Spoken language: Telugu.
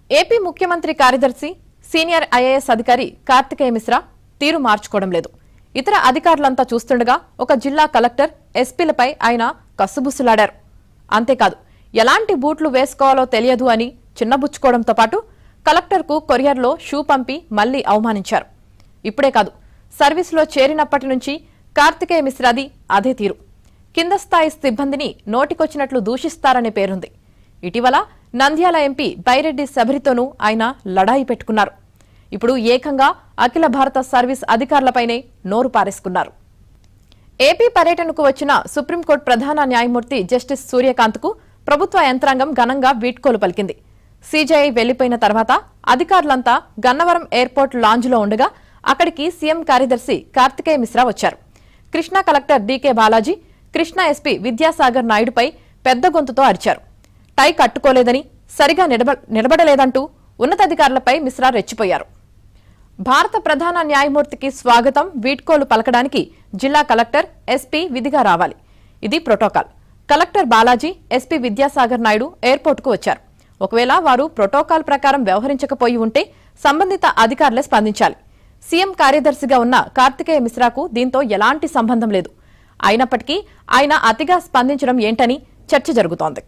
ఏపీ ముఖ్యమంత్రి కార్యదర్శి సీనియర్ ఐఏఎస్ అధికారి కార్తికేయ మిశ్రా తీరు మార్చుకోవడం లేదు. ఇతర అధికారులంతా చూస్తుండగా ఒక జిల్లా కలెక్టర్ ఎస్పీలపై ఆయన కస్సుబుస్సులాడారు. అంతేకాదు ఎలాంటి బూట్లు వేసుకోవాలో తెలియదు అని చిన్నబుచ్చుకోవడంతో పాటు కలెక్టర్కు కొరియర్లో షూ పంపి మళ్లీ అవమానించారు. ఇప్పుడే కాదు, సర్వీసులో చేరినప్పటి నుంచి కార్తికేయ మిశ్రాది అదే తీరు. కింద స్థాయి సిబ్బందిని నోటికొచ్చినట్లు దూషిస్తారనే పేరుంది. ఇటీవల నంద్యాల ఎంపీ బైరెడ్డి శబరితోనూ ఆయన లడాయి పెట్టుకున్నారు. ఇప్పుడు ఏకంగా అఖిల భారత సర్వీస్ అధికారులపైనే నోరు పారేసుకున్నారు. ఏపీ పర్యటనకు వచ్చిన సుప్రీంకోర్టు ప్రధాన న్యాయమూర్తి జస్టిస్ సూర్యకాంత్కు ప్రభుత్వ యంత్రాంగం ఘనంగా వీడ్కోలు పలికింది. సీజేఐ వెళ్లిపోయిన తర్వాత అధికారులంతా గన్నవరం ఎయిర్పోర్ట్ లాంజ్లో ఉండగా అక్కడికి సీఎం కార్యదర్శి కార్తికేయ మిశ్రా వచ్చారు. Krishna collector DK Balaji, Krishna SP Vidyasagar నాయుడుపై పెద్ద గొంతుతో అరిచారు. టై కట్టుకోలేదని, సరిగా నిలబడలేదంటూ ఉన్నతాధికారులపై మిశ్రా రెచ్చిపోయారు. భారత ప్రధాన న్యాయమూర్తికి స్వాగతం, వీడ్కోలు పలకడానికి జిల్లా కలెక్టర్, ఎస్పీ విధిగా రావాలి. ఇది protocol. Collector Balaji, SP Vidyasagar Naidu ఎయిర్పోర్టుకు వచ్చారు. ఒకవేళ వారు ప్రోటోకాల్ ప్రకారం వ్యవహరించకపోయి ఉంటే సంబంధిత అధికారులే స్పందించాలి. సీఎం కార్యదర్శిగా ఉన్న కార్తికేయ మిశ్రాకు దీంతో ఎలాంటి సంబంధం లేదు. అయినప్పటికీ ఆయన అతిగా స్పందించడం ఏంటని చర్చ జరుగుతోంది.